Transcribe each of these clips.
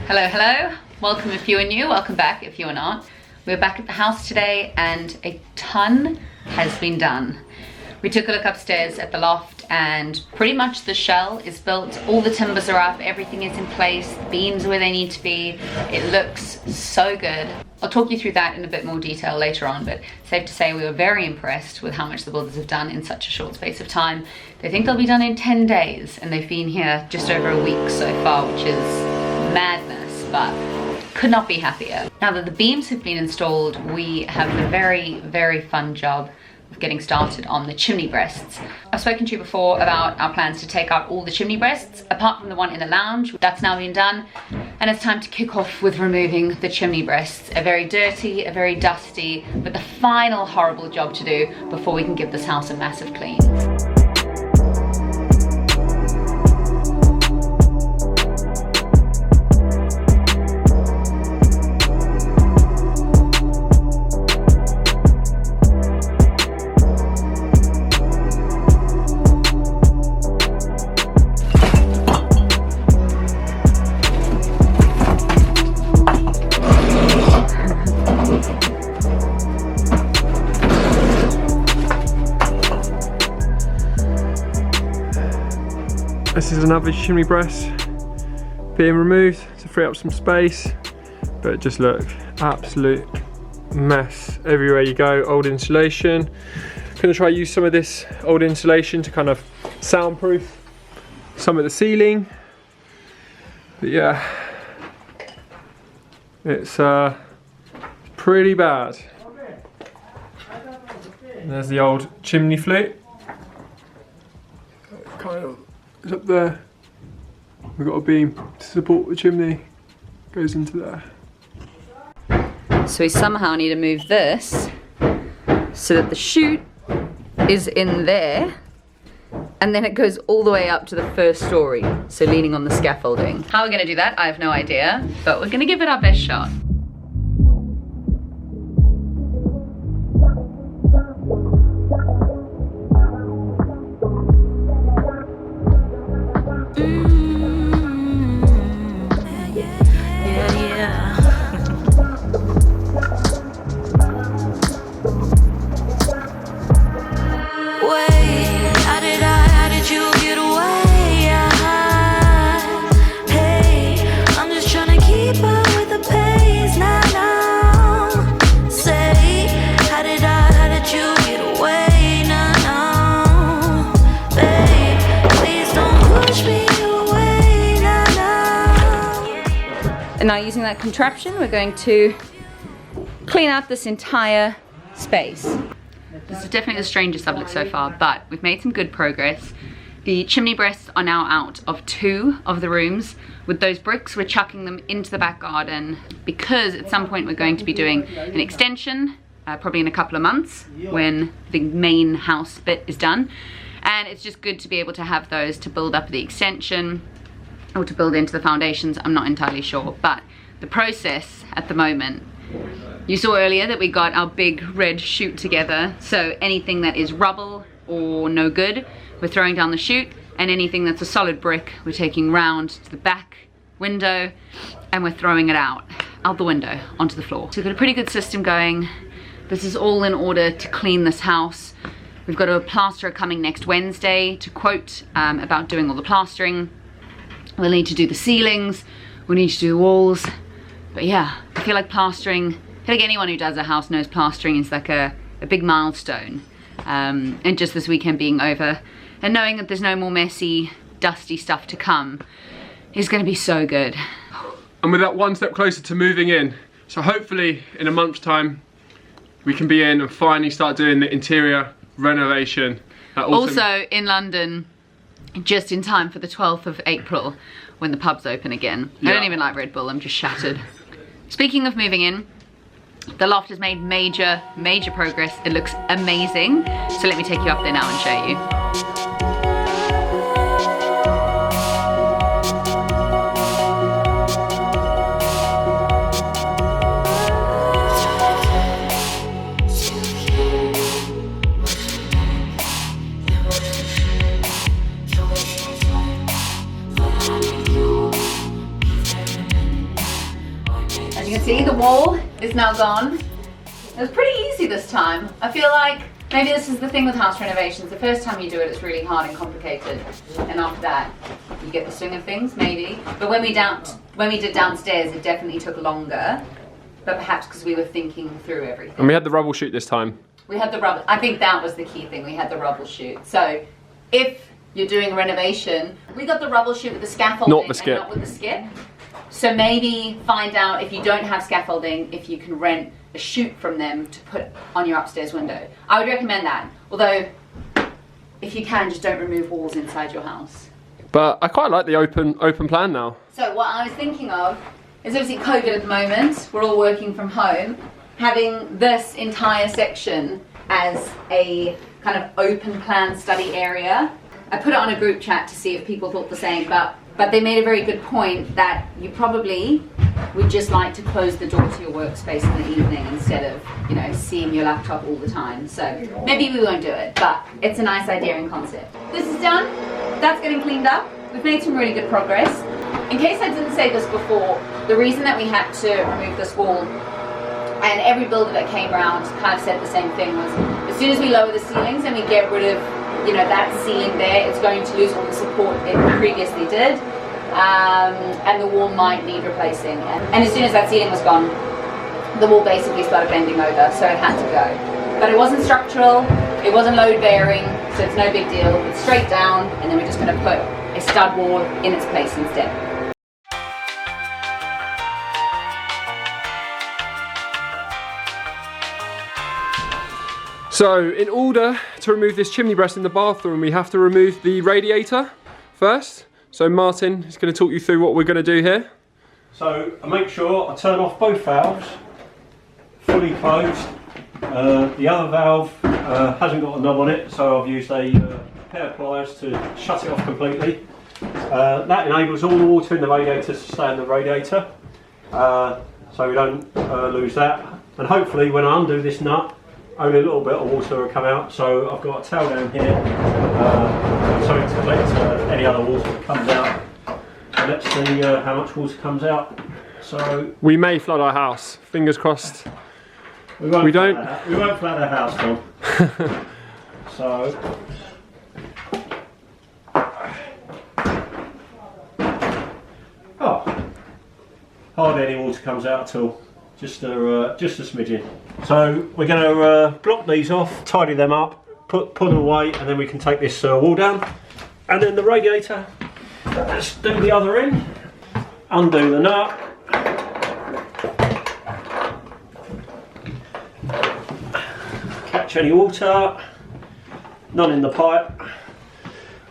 Hello, hello. Welcome if you are new, welcome back if you are not. We're back at the house today and a ton has been done. We took a look upstairs at the loft and pretty much the shell is built. All the timbers are up, everything is in place, the beams are where they need to be. It looks so good. I'll talk you through that in a bit more detail later on, but safe to say we were very impressed with how much the builders have done in such a short space of time. They think they'll be done in 10 days and they've been here just over a week so far, which is madness, but could not be happier. Now that the beams have been installed, we have the very, very fun job of getting started on the chimney breasts. I've spoken to you before about our plans to take out all the chimney breasts, apart from the one in the lounge. That's now been done, and it's time to kick off with removing the chimney breasts. A very dirty, a very dusty, but the final horrible job to do before we can give this house a massive clean. This is another chimney breast being removed to free up some space, but just look, absolute mess everywhere you go. Old insulation. Gonna try to use some of this old insulation to kind of soundproof some of the ceiling. But yeah, it's pretty bad. And there's the old chimney flute. Kind of is up there. We've got a beam to support the chimney. Goes into there. So we somehow need to move this so that the chute is in there and then it goes all the way up to the first story, so leaning on the scaffolding. How we're gonna do that, I have no idea, but we're gonna give it our best shot. And now using that contraption, we're going to clean out this entire space. This is definitely the strangest I've looked so far, but we've made some good progress. The chimney breasts are now out of 2 of the rooms. With those bricks, we're chucking them into the back garden because at some point we're going to be doing an extension, probably in a couple of months when the main house bit is done. And it's just good to be able to have those to build up the extension or to build into the foundations. I'm not entirely sure, but the process at the moment, you saw earlier that we got our big red chute together, so anything that is rubble or no good, we're throwing down the chute, and anything that's a solid brick, we're taking round to the back window and we're throwing it out the window onto the floor. So we've got a pretty good system going. This is all in order to clean this house. We've got a plasterer coming next Wednesday to quote about doing all the plastering. We'll need to do the ceilings, we'll need to do the walls. But yeah, I feel like plastering, I feel like anyone who does a house knows plastering is like a big milestone. And just this weekend being over and knowing that there's no more messy, dusty stuff to come is gonna be so good. And with that one step closer to moving in. So hopefully in a month's time, we can be in and finally start doing the interior renovation. Also in London, just in time for the 12th of April when the pubs open again. Yeah. I don't even like Red Bull, I'm just shattered. Speaking of moving in, the loft has made major progress. It looks amazing. So let me take you up there now and show you. You can see the wall is now gone. It was pretty easy this time. I feel like maybe this is the thing with house renovations. The first time you do it, it's really hard and complicated. And after that, you get the swing of things, maybe. But when we did downstairs, it definitely took longer. But perhaps because we were thinking through everything. And we had the rubble chute this time. We had the rubble. I think that was the key thing. We had the rubble chute. So if you're doing a renovation, we got the rubble chute with the scaffolding Not the skip. and not with the skip. So maybe find out if you don't have scaffolding, if you can rent a chute from them to put on your upstairs window. I would recommend that. Although, if you can, just don't remove walls inside your house. But I quite like the open plan now. So what I was thinking of is obviously COVID at the moment. We're all working from home. Having this entire section as a kind of open plan study area. I put it on a group chat to see if people thought the same, but they made a very good point that you probably would just like to close the door to your workspace in the evening instead of, you know, seeing your laptop all the time. So maybe we won't do it, but it's a nice idea and concept. This is done. That's getting cleaned up. We've made some really good progress. In case I didn't say this before, the reason that we had to remove this wall, and every builder that came around kind of said the same thing, was as soon as we lower the ceilings and we get rid of, you know, that ceiling there, it's going to lose all the support it previously did, and the wall might need replacing. And as soon as that ceiling was gone, the wall basically started bending over, so it had to go. But it wasn't structural, it wasn't load bearing, so it's no big deal. It's straight down, and then we're just going to put a stud wall in its place instead. So in order to remove this chimney breast in the bathroom, we have to remove the radiator first. So Martin is going to talk you through what we're going to do here. So I make sure I turn off both valves, fully closed. The other valve hasn't got a knob on it, so I've used a pair of pliers to shut it off completely. That enables all the water in the radiator to stay in the radiator, so we don't lose that. And hopefully when I undo this nut, only a little bit of water will come out, so I've got a towel down here, something to collect any other water that comes out. And let's see how much water comes out. So we may flood our house, fingers crossed. We won't flood our house, Tom. So hardly any water comes out at all. Just a smidgen. So we're going to block these off, tidy them up, put them away, and then we can take this wall down. And then the radiator, let's do the other end, undo the nut, catch any water, none in the pipe.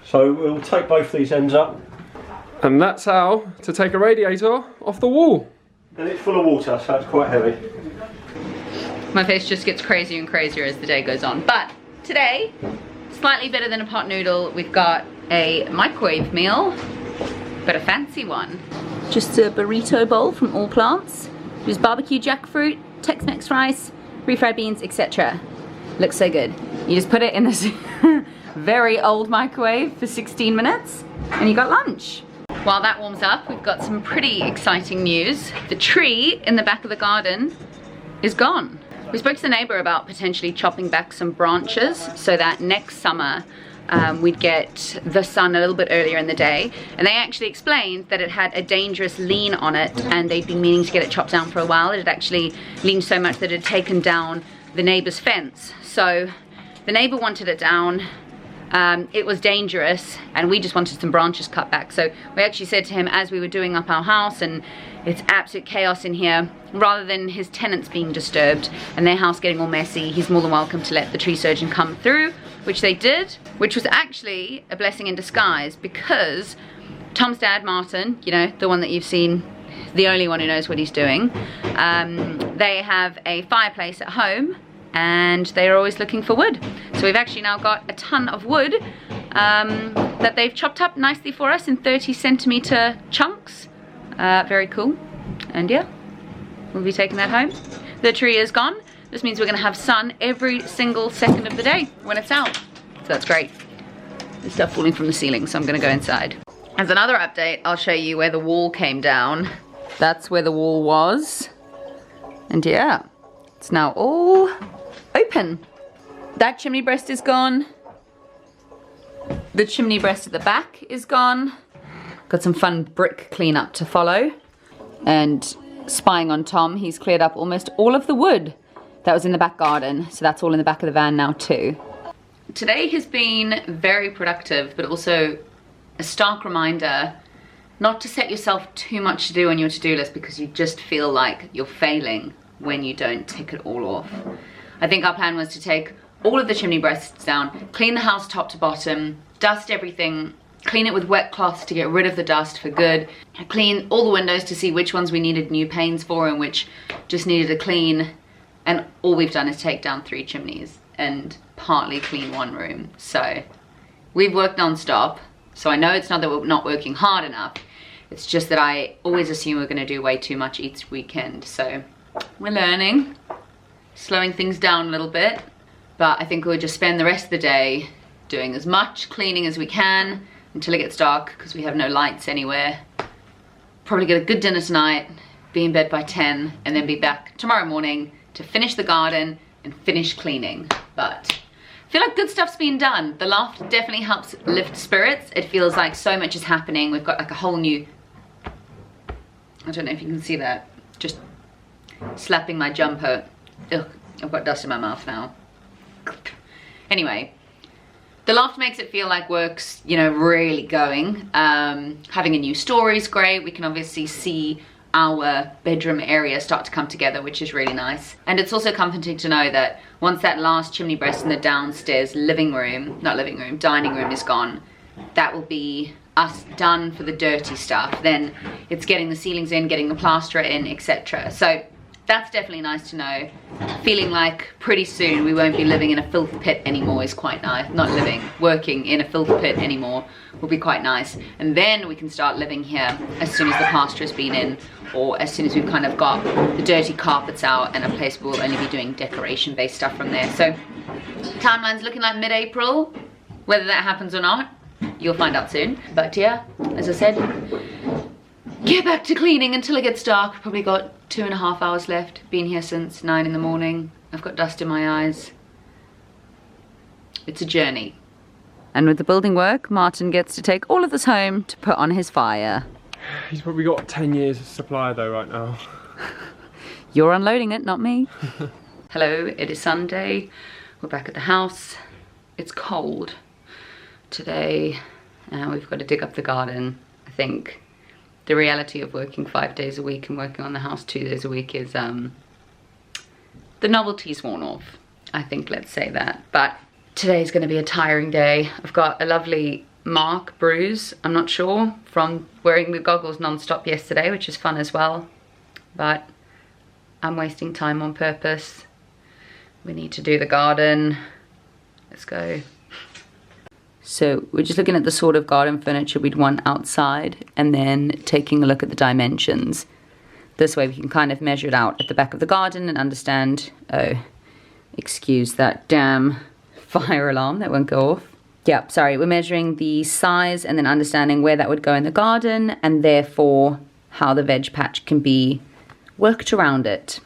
So we'll take both these ends up. And that's how to take a radiator off the wall. And it's full of water, so it's quite heavy. My face just gets crazier and crazier as the day goes on. But today, slightly better than a pot noodle, we've got a microwave meal, but a fancy one. Just a burrito bowl from All Plants. There's barbecue jackfruit, Tex-Mex rice, refried beans, etc. Looks so good. You just put it in this very old microwave for 16 minutes, and you got lunch. While that warms up, we've got some pretty exciting news. The tree in the back of the garden is gone. We spoke to the neighbor about potentially chopping back some branches so that next summer we'd get the sun a little bit earlier in the day. And they actually explained that it had a dangerous lean on it, and they'd been meaning to get it chopped down for a while. It had actually leaned so much that it had taken down the neighbor's fence. So the neighbor wanted it down. It was dangerous, and we just wanted some branches cut back. So we actually said to him, as we were doing up our house and it's absolute chaos in here, rather than his tenants being disturbed and their house getting all messy, he's more than welcome to let the tree surgeon come through, which they did, which was actually a blessing in disguise, because Tom's dad, Martin, you know, the one that you've seen, the only one who knows what he's doing, they have a fireplace at home, and they're always looking for wood. So we've actually now got a ton of wood that they've chopped up nicely for us in 30cm chunks. Very cool. And yeah, we'll be taking that home. The tree is gone. This means we're gonna have sun every single second of the day when it's out. So that's great. There's stuff falling from the ceiling, so I'm gonna go inside. As another update, I'll show you where the wall came down. That's where the wall was. And yeah, it's now all open. That chimney breast is gone. The chimney breast at the back is gone. Got some fun brick cleanup to follow. And spying on Tom, he's cleared up almost all of the wood that was in the back garden. So that's all in the back of the van now too. Today has been very productive, but also a stark reminder not to set yourself too much to do on your to-do list, because you just feel like you're failing when you don't tick it all off. I think our plan was to take all of the chimney breasts down, clean the house top to bottom, dust everything, clean it with wet cloths to get rid of the dust for good, clean all the windows to see which ones we needed new panes for and which just needed a clean, and all we've done is take down 3 chimneys and partly clean 1 room. So we've worked non-stop, so I know it's not that we're not working hard enough, it's just that I always assume we're gonna do way too much each weekend. So we're learning, slowing things down a little bit, but I think we'll just spend the rest of the day doing as much cleaning as we can until it gets dark, because we have no lights anywhere. Probably get a good dinner tonight, be in bed by 10, and then be back tomorrow morning to finish the garden and finish cleaning. But I feel like good stuff's been done. The loft definitely helps lift spirits. It feels like so much is happening. We've got like a whole new, I don't know if you can see that, just slapping my jumper. Ugh, I've got dust in my mouth now. Anyway, the loft makes it feel like work's, you know, really going. Having a new story is great. We can obviously see our bedroom area start to come together, which is really nice. And it's also comforting to know that once that last chimney breast in the downstairs dining room is gone, that will be us done for the dirty stuff. Then it's getting the ceilings in, getting the plaster in, etc. So that's definitely nice to know. Feeling like pretty soon we won't be living in a filth pit anymore is quite nice. Not living, working in a filth pit anymore will be quite nice. And then we can start living here as soon as the plaster has been in, or as soon as we've kind of got the dirty carpets out and a place where we'll only be doing decoration based stuff from there. So timeline's looking like mid-April. Whether that happens or not, you'll find out soon. But yeah, as I said, get back to cleaning until it gets dark. Probably got 2.5 hours left. Been here since 9 in the morning. I've got dust in my eyes. It's a journey. And with the building work, Martin gets to take all of this home to put on his fire. He's probably got 10 years of supply though right now. You're unloading it, not me. Hello, it is Sunday. We're back at the house. It's cold today. We've got to dig up the garden. I think the reality of working 5 days a week and working on the house 2 days a week is the novelty's worn off. I think, let's say that. But today's going to be a tiring day. I've got a lovely mark, bruise, I'm not sure, from wearing the goggles non-stop yesterday, which is fun as well. But I'm wasting time on purpose. We need to do the garden. Let's go. So we're just looking at the sort of garden furniture we'd want outside and then taking a look at the dimensions. This way we can kind of measure it out at the back of the garden and understand, oh, excuse that damn fire alarm that won't go off. Yeah, sorry, we're measuring the size and then understanding where that would go in the garden and therefore how the veg patch can be worked around it.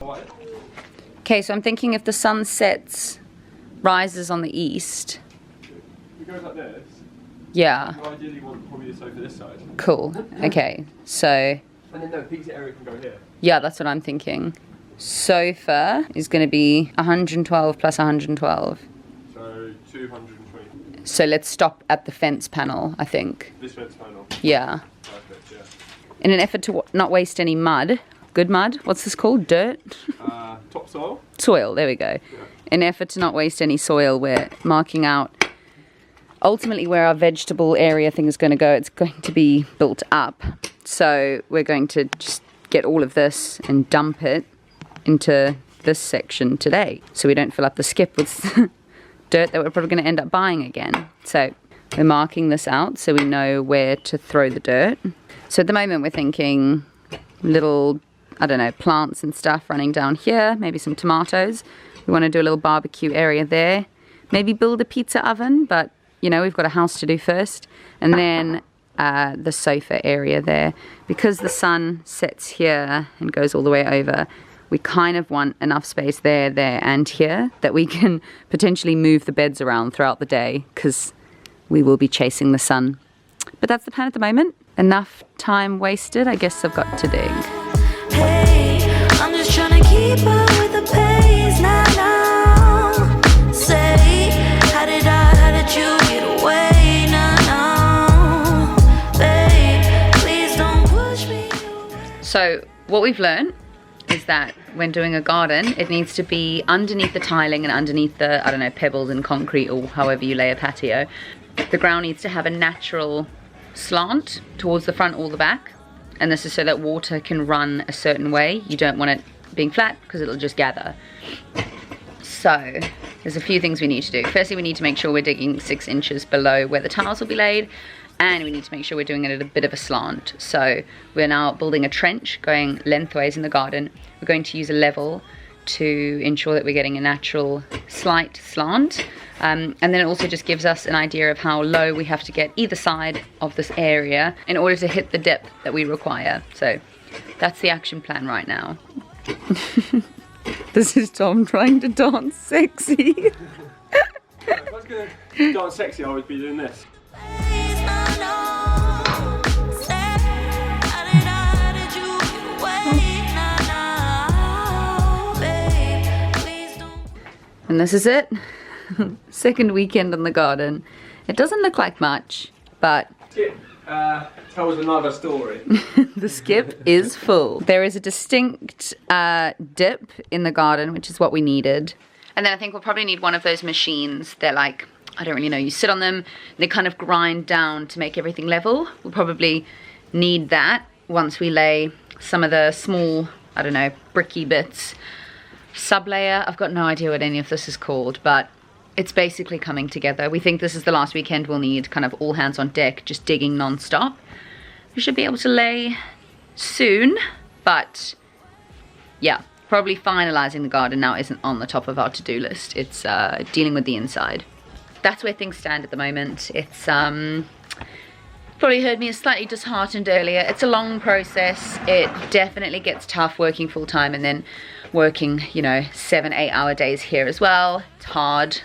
Okay, so I'm thinking if the sun rises on the east. It goes like this. Yeah. You ideally want probably the sofa this side. Cool. Okay, so. And then no, pizza area can go here. Yeah, that's what I'm thinking. Sofa is going to be 112 plus 112. So 220. So let's stop at the fence panel, I think. This fence panel. Yeah. Perfect, yeah. In an effort to not waste any mud. Good mud? What's this called? Dirt? Topsoil. Soil, there we go. Yeah. In an effort to not waste any soil, we're marking out ultimately where our vegetable area thing is going to go. It's going to be built up. So we're going to just get all of this and dump it into this section today. So we don't fill up the skip with dirt that we're probably going to end up buying again. So we're marking this out so we know where to throw the dirt. So at the moment we're thinking little, I don't know, plants and stuff running down here, maybe some tomatoes. We want to do a little barbecue area there. Maybe build a pizza oven, but you know, we've got a house to do first. And then the sofa area there. Because the sun sets here and goes all the way over, we kind of want enough space there, and here that we can potentially move the beds around throughout the day because we will be chasing the sun. But that's the plan at the moment. Enough time wasted. I guess I've got to dig. Hey, I'm just trying to keep up with the pace now. Say, how did you get away now? Babe, please don't push me away. So what we've learned is that when doing a garden, it needs to be underneath the tiling and underneath the, I don't know, pebbles and concrete or however you lay a patio. The ground needs to have a natural slant towards the front or the back, and this is so that water can run a certain way. You don't want it being flat because it'll just gather. So there's a few things we need to do. Firstly, we need to make sure we're digging 6 inches below where the tiles will be laid, and we need to make sure we're doing it at a bit of a slant. So we're now building a trench going lengthways in the garden. We're going to use a level to ensure that we're getting a natural slight slant. And then it also just gives us an idea of how low we have to get either side of this area in order to hit the depth that we require. So that's the action plan right now. This is Tom trying to dance sexy. If I was going to dance sexy, I would be doing this. And this is it. Second weekend in the garden. It doesn't look like much, but Skip tells another story. the skip is full. There is a distinct dip in the garden, which is what we needed. And then I think we'll probably need one of those machines. They're like, I don't really know, you sit on them, they kind of grind down to make everything level. We'll probably need that once we lay some of the small, I don't know, bricky bits. Sublayer, I've got no idea what any of this is called, but it's basically coming together. We think this is the last weekend we'll need kind of all hands on deck, just digging non-stop. We should be able to lay soon, but yeah, probably finalizing the garden now isn't on the top of our to-do list. It's dealing with the inside. That's where things stand at the moment. It's probably heard me slightly disheartened earlier. It's a long process. It definitely gets tough working full-time and then working, you know, 7-8 hour days here as well. It's hard.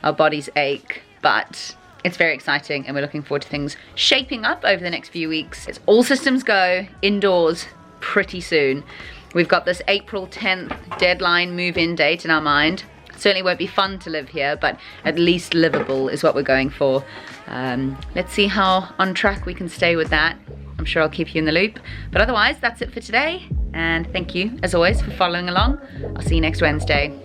Our bodies ache, but it's very exciting and we're looking forward to things shaping up over the next few weeks. It's all systems go indoors pretty soon. We've got this April 10th deadline move-in date in our mind. It certainly won't be fun to live here, but at least livable is what we're going for. Let's see how on track we can stay with that. I'm sure I'll keep you in the loop. But otherwise, that's it for today. And thank you, as always, for following along. I'll see you next Wednesday.